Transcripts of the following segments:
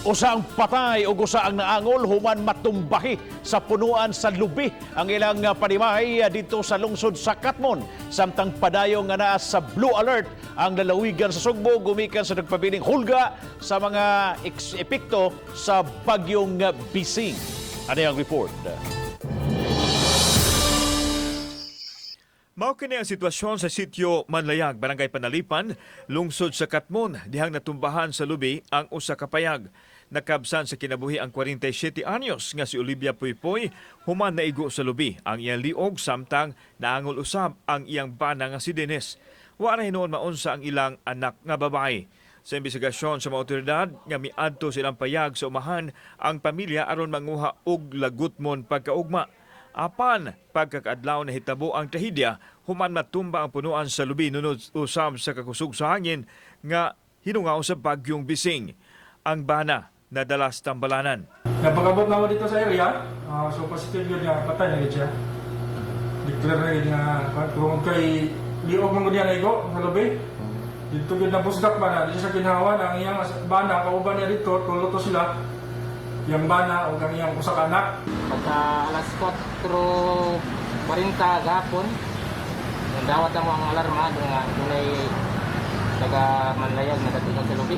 Usa ang patay o usa ang naangol human matumbahi sa punuan sa lubi ang ilang panimahay dito sa lungsod sa Catmon. Samtang padayon nga naa sa blue alert ang lalawigan sa Cebu gumikan sa nagpabiling hulga sa mga epekto sa Bagyong Bising. Ano ang report? Mao kini ang sitwasyon sa sitio Manlayag, Barangay Panalipan, lungsod sa Catmon, dihang natumbahan sa lubi ang usa ka payag. Nakabsan sa kinabuhi ang 47 anyos nga si Olivia Puypoy, human naigo sa lubi ang iyang liog samtang naangol usab ang iyang bana nga si Dennis. Wa ra hinuon maunsa ang ilang anak nga babae. Sa imbestigasyon sa mga otoridad nga miadto silang payag sa umahan ang pamilya aron manguha og lagutmon pagkaugma. Apan, pagkakaadlaw na hitabo ang trahedya, human matumba ang punuan sa lubi nunod usab sa kakusog sa hangin nga hinungaw sa Bagyong Bising. Ang bana nadalas tambalanan. Napakabot naman dito sa area, so positive yun nga, patay na yun siya. Declare na yun nga, kung kay liog mong ganyan na igo sa lubi, dito yun na busdak ba na, dito sa ginawa na ang iyang bana, kauban niya dito, tulo to sila, yung bana o ang iyang usak anak. Pagka alas 4:40 gahapon, nandawat na mo ang alarma nga dunay taga Manlayag na datigan sa lubi.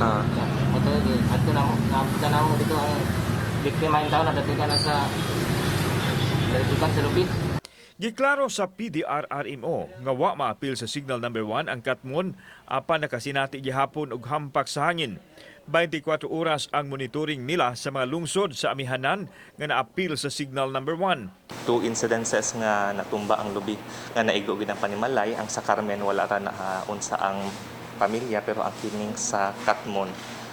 Ato na mo dito ang biktima yung tao na datigan na sa lubi. Giklaro sa PDRRMO nga wa maapil sa signal number 1 ang Catmon apan nakasinati gihapon og hampak sa hangin. 24 oras ang monitoring nila sa mga lungsod sa amihanan nga naapil sa signal number 1. 2 incidences nga natumba ang lubi nga naigo gid ang panimalay. Ang sa Carmen wala ra na unsa ang pamilya pero ang kining sa Catmon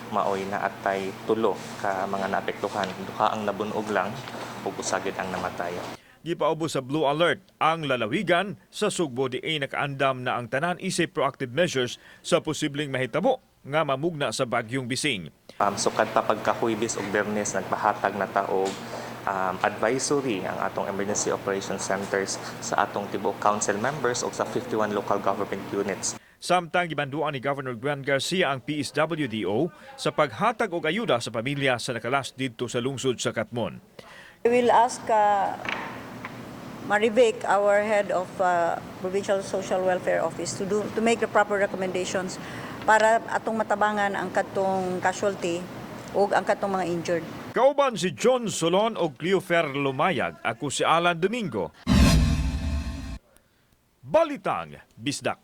maoy na atay tulo ka mga naapektuhan. Duha ang nabunog lang ug usa gid ang namatay. Gipaubos sa blue alert ang lalawigan sa Sugbo di ay nakaandam na ang tanan isip proactive measures sa posibleng mahitabo nga mamugna sa Bagyong Bising. Sukad pa pagkahuybis og Biyernes nagpahatag na ta og advisory ang atong emergency operations centers sa atong tibuok council members o sa 51 local government units. Samtang gibanduan ni Governor Gwen Garcia ang PSWDO sa paghatag og ayuda sa pamilya sa nakalas didto sa lungsod sa Catmon. We will ask Maribek, our head of Provincial Social Welfare Office, to make the proper recommendations para atong matabangan ang katong casualty o ang katong mga injured. Kauban si John Solon o Cleofer Lumayag, ako si Alan Domingo. Balitang Bisdak.